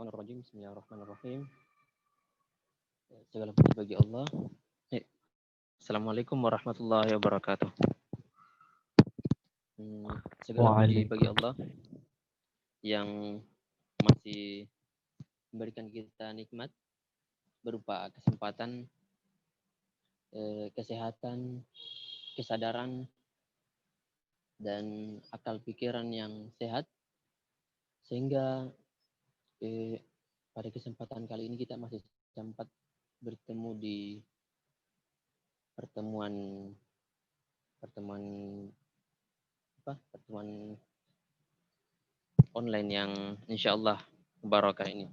Minasyaitonirrajim. Bismillahirrahmanirrahim. Segala puji bagi Allah. Assalamualaikum warahmatullahi wabarakatuh. Segala puji bagi Allah yang masih memberikan kita nikmat berupa kesempatan, kesehatan, kesadaran, dan akal pikiran yang sehat, sehingga pada kesempatan kali ini kita masih sempat bertemu di pertemuan online yang insya Allah barakah ini.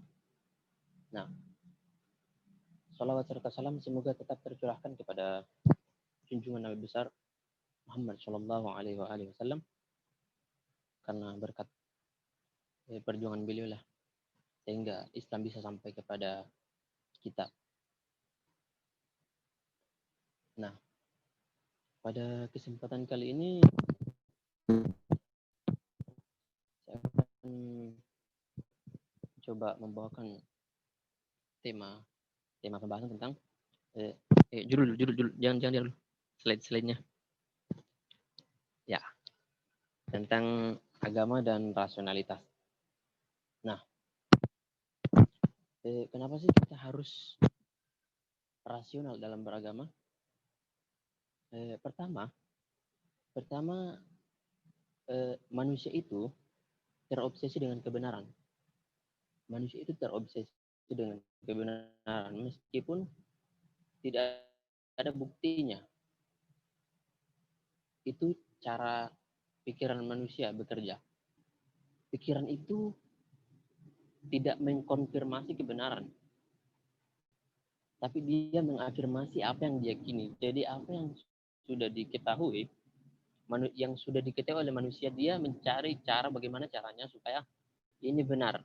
Nah, salawat serta salam semoga tetap tercurahkan kepada junjungan Nabi besar Muhammad Shallallahu Alaihi Wasallam, karena berkat perjuangan beliau lah sehingga Islam bisa sampai kepada kita. Nah, pada kesempatan kali ini saya akan coba membawakan tema pembahasan tentang judul jangan dulu slide-nya ya, tentang agama dan rasionalitas. Nah, kenapa sih kita harus rasional dalam beragama? Pertama, manusia itu terobsesi dengan kebenaran. Manusia itu terobsesi dengan kebenaran meskipun tidak ada buktinya. Itu cara pikiran manusia bekerja. Pikiran itu tidak mengkonfirmasi kebenaran, tapi dia mengafirmasi apa yang diyakini. Jadi apa yang sudah diketahui, oleh manusia, dia mencari cara bagaimana caranya supaya ini benar.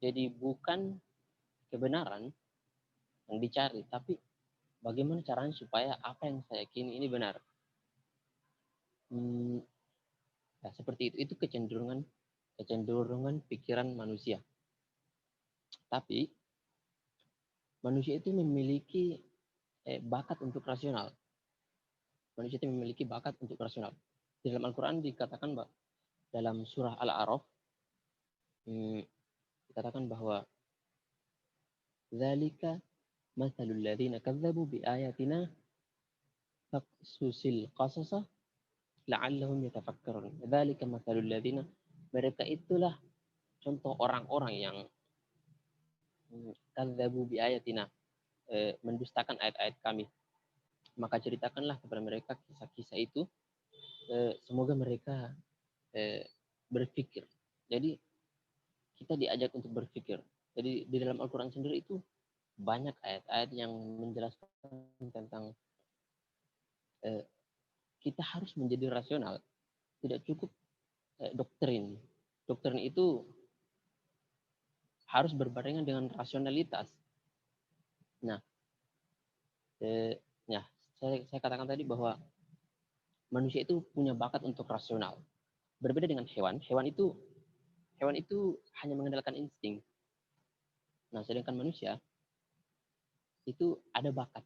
Jadi bukan kebenaran yang dicari, tapi bagaimana caranya supaya apa yang saya yakini ini benar. Ya, seperti itu. Itu kecenderungan pikiran manusia. Tapi manusia itu memiliki bakat untuk rasional. Manusia itu memiliki bakat untuk rasional. Di dalam Al-Quran dikatakan dalam surah Al-A'raf dikatakan bahwa dzalika mathalul ladzina kadzdzabu biayatina faqsusil qasasa la'allahum yatafakkarun. Dzalika mathalul ladzina, mereka itulah contoh orang-orang yang kadzdzabu biayatina, mendustakan ayat-ayat kami. Maka ceritakanlah kepada mereka kisah-kisah itu, semoga mereka berpikir. Jadi kita diajak untuk berpikir. Jadi di dalam Al-Quran sendiri itu banyak ayat-ayat yang menjelaskan tentang kita harus menjadi rasional. Tidak cukup doktrin. Doktrin itu harus berbarengan dengan rasionalitas. Nah, saya katakan tadi bahwa manusia itu punya bakat untuk rasional. Berbeda dengan hewan. Hewan itu hanya mengandalkan insting. Nah, sedangkan manusia itu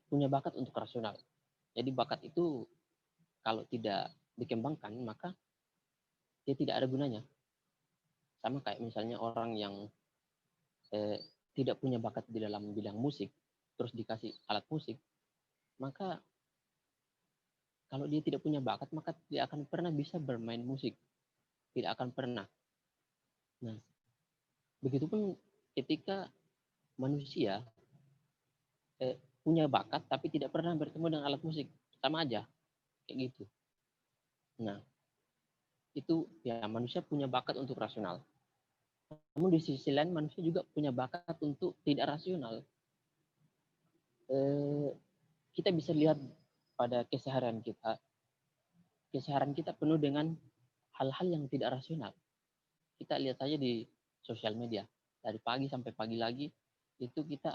punya bakat untuk rasional. Jadi bakat itu kalau tidak dikembangkan, maka dia tidak ada gunanya. Sama kayak misalnya orang yang tidak punya bakat di dalam bidang musik, terus dikasih alat musik, maka kalau dia tidak punya bakat, maka tidak akan pernah bisa bermain musik. Tidak akan pernah. Nah, begitupun ketika manusia punya bakat tapi tidak pernah bertemu dengan alat musik, sama aja kayak gitu. Nah, itu ya, manusia punya bakat untuk rasional. Namun di sisi lain manusia juga punya bakat untuk tidak rasional. Kita bisa lihat pada keseharian kita. Keseharian kita penuh dengan hal-hal yang tidak rasional. Kita lihat saja di sosial media, dari pagi sampai pagi lagi itu kita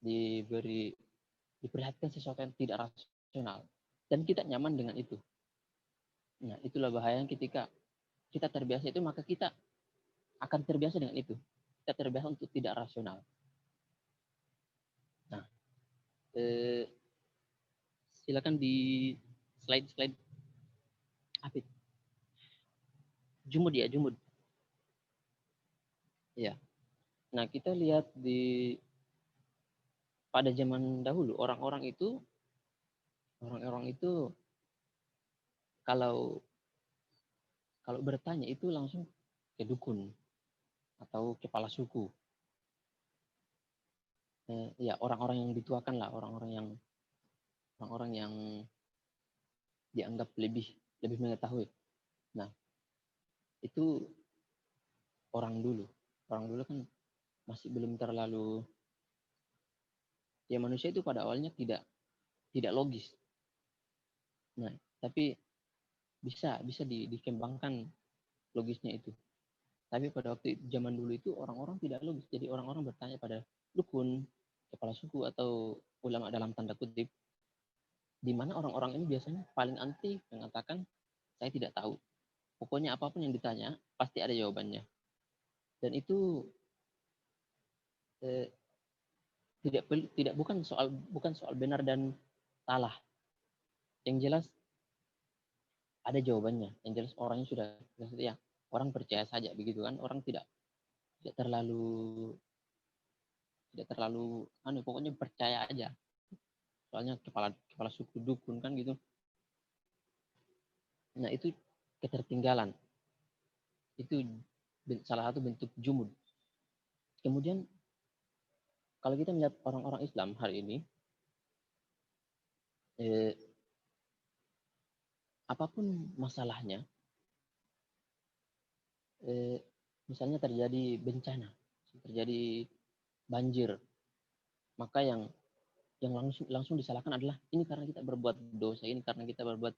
diperlihatkan sesuatu yang tidak rasional, dan kita nyaman dengan itu. Nah, itulah bahaya ketika kita terbiasa itu, maka kita akan terbiasa dengan itu. kita terbiasa untuk tidak rasional. Nah, silakan di slide apa itu? Jumud ya, jumud. Ya. Nah, kita lihat pada zaman dahulu orang-orang itu kalau bertanya itu langsung ke dukun atau kepala suku. Ya, orang-orang yang dituakan lah, orang-orang yang dianggap lebih mengetahui. Nah, itu orang dulu kan masih belum terlalu, ya manusia itu pada awalnya tidak logis. Nah, tapi bisa dikembangkan logisnya itu. Tapi pada waktu zaman dulu itu orang-orang tidak logis. Jadi orang-orang bertanya pada dukun, kepala suku atau ulama dalam tanda kutip, di mana orang-orang ini biasanya paling anti mengatakan saya tidak tahu. Pokoknya apapun yang ditanya pasti ada jawabannya. Dan itu bukan soal benar dan salah. Yang jelas ada jawabannya. Yang jelas orangnya sudah ya, orang percaya saja begitu kan. Orang tidak terlalu pokoknya percaya aja. Soalnya kepala suku dukun kan gitu. Nah, itu ketertinggalan. Itu salah satu bentuk jumud. Kemudian kalau kita melihat orang-orang Islam hari ini, apapun masalahnya, misalnya terjadi bencana, terjadi banjir, maka yang langsung disalahkan adalah ini karena kita berbuat dosa, ini karena kita berbuat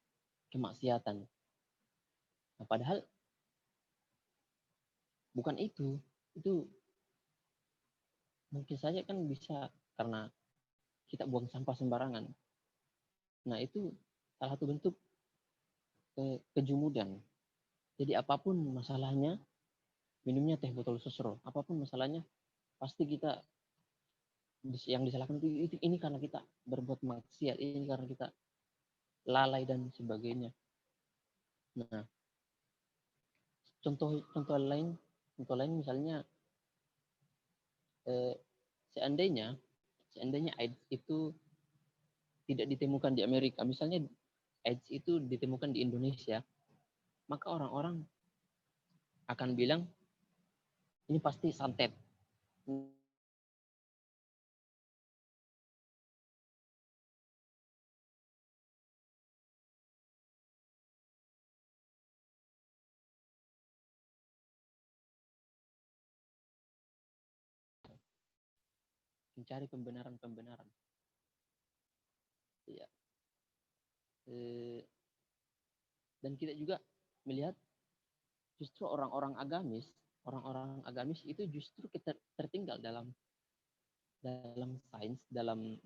kemaksiatan. Nah, padahal bukan itu mungkin saja kan bisa karena kita buang sampah sembarangan. Nah, itu salah satu bentuk kejumudan. Jadi apapun masalahnya, minumnya teh botol sosro, apapun masalahnya, pasti kita yang disalahkan itu ini karena kita berbuat maksiat, ini karena kita lalai dan sebagainya. Nah, contoh lain misalnya seandainya AIDS itu tidak ditemukan di Amerika, misalnya AIDS itu ditemukan di Indonesia, maka orang-orang akan bilang ini pasti santet. Mencari pembenaran. Ya. Dan kita juga melihat justru orang-orang agamis itu justru kita tertinggal dalam sains, dalam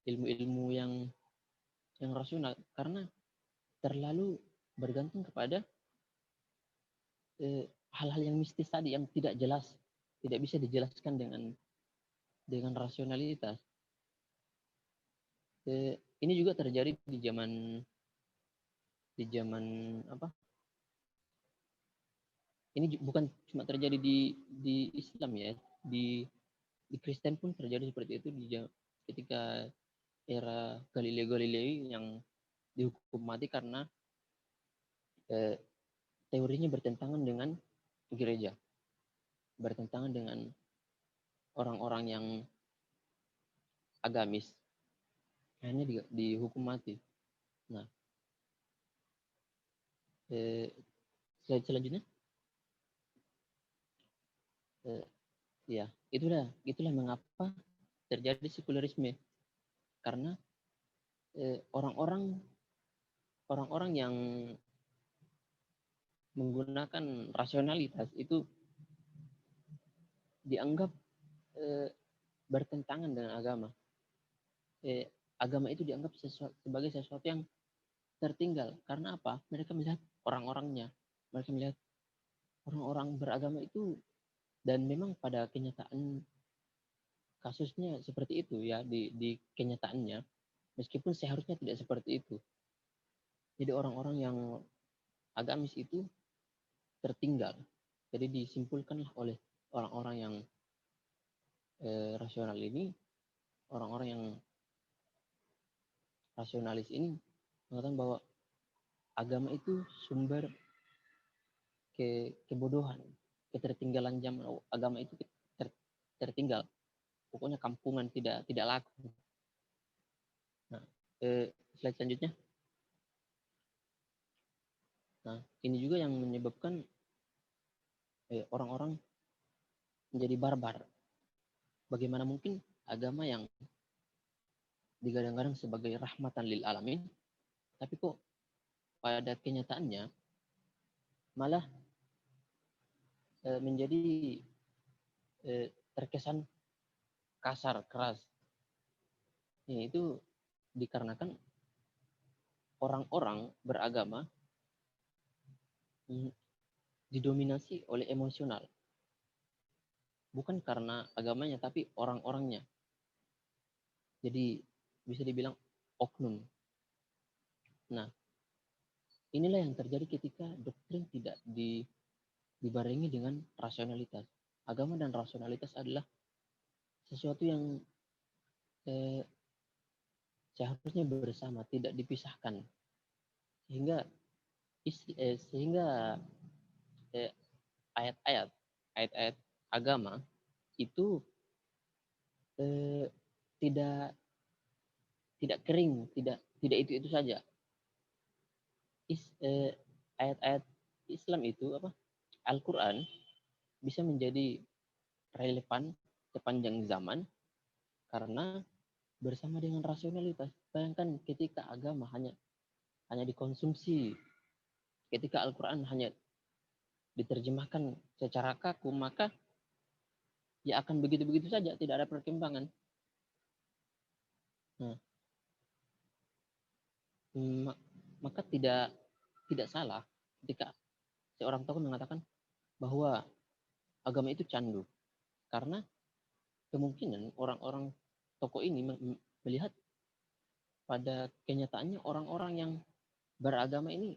ilmu-ilmu yang rasional, karena terlalu bergantung kepada hal-hal yang mistis tadi yang tidak jelas, tidak bisa dijelaskan dengan rasionalitas. Ini juga terjadi di zaman apa? Ini bukan cuma terjadi di Islam ya, di Kristen pun terjadi seperti itu ketika era Galileo yang dihukum mati karena teorinya bertentangan dengan gereja, bertentangan dengan orang-orang yang agamis, akhirnya dihukum mati. Nah, slide selanjutnya. Ya, itulah mengapa terjadi sekularisme, karena orang-orang yang menggunakan rasionalitas itu dianggap bertentangan dengan agama. Agama itu dianggap sebagai sesuatu yang tertinggal. Karena apa? Mereka melihat orang-orangnya, mereka melihat orang-orang beragama itu, dan memang pada kenyataan kasusnya seperti itu ya, di kenyataannya, meskipun seharusnya tidak seperti itu. Jadi orang-orang yang agamis itu tertinggal. Jadi disimpulkanlah oleh orang-orang yang rasional ini, orang-orang yang rasionalis ini mengatakan bahwa agama itu sumber kebodohan, ketertinggalan zaman. Agama itu tertinggal. Pokoknya kampungan, tidak laku. Nah, slide selanjutnya. Nah, ini juga yang menyebabkan orang-orang menjadi barbar. Bagaimana mungkin agama yang digadang-gadang sebagai rahmatan lil alamin, tapi kok pada kenyataannya malah menjadi terkesan kasar, keras. Itu dikarenakan orang-orang beragama didominasi oleh emosional. Bukan karena agamanya, tapi orang-orangnya. Jadi bisa dibilang oknum. Nah, inilah yang terjadi ketika doktrin tidak dibarengi dengan rasionalitas. Agama dan rasionalitas adalah sesuatu yang seharusnya bersama, tidak dipisahkan. Sehingga ayat-ayat agama itu tidak kering, tidak itu saja. Ayat-ayat Islam itu Al-Quran bisa menjadi relevan sepanjang zaman karena bersama dengan rasionalitas. Bayangkan ketika agama hanya dikonsumsi, ketika Al-Quran hanya diterjemahkan secara kaku, maka ya akan begitu-begitu saja, tidak ada perkembangan. Nah, maka tidak salah ketika seorang tokoh mengatakan bahwa agama itu candu, karena kemungkinan orang-orang tokoh ini melihat pada kenyataannya orang-orang yang beragama ini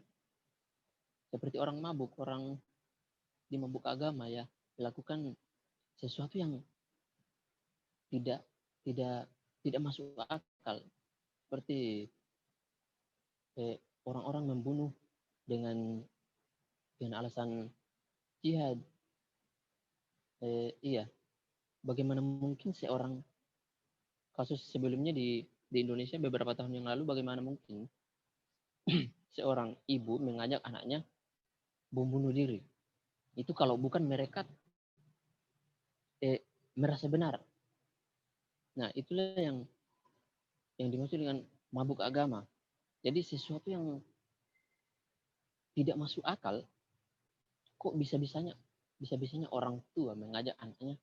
seperti orang mabuk, orang di mabuk agama ya, melakukan sesuatu yang tidak masuk akal, seperti orang-orang membunuh dengan alasan jihad. Iya, bagaimana mungkin seorang kasus sebelumnya di Indonesia beberapa tahun yang lalu, bagaimana mungkin seorang ibu mengajak anaknya membunuh diri? Itu kalau bukan mereka merasa benar. Nah, itulah yang dimaksud dengan mabuk agama. Jadi sesuatu yang tidak masuk akal, kok bisa-bisanya orang tua mengajak anaknya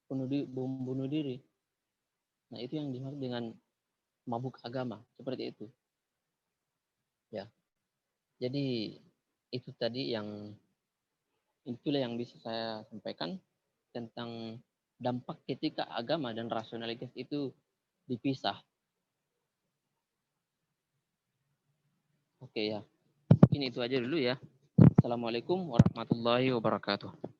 bunuh diri. Nah, itu yang dimaksud dengan mabuk agama, seperti itu. Ya. Jadi itu tadi itulah yang bisa saya sampaikan tentang dampak ketika agama dan rasionalitas itu dipisah. Oke ya. Mungkin itu aja dulu ya. Assalamualaikum warahmatullahi wabarakatuh.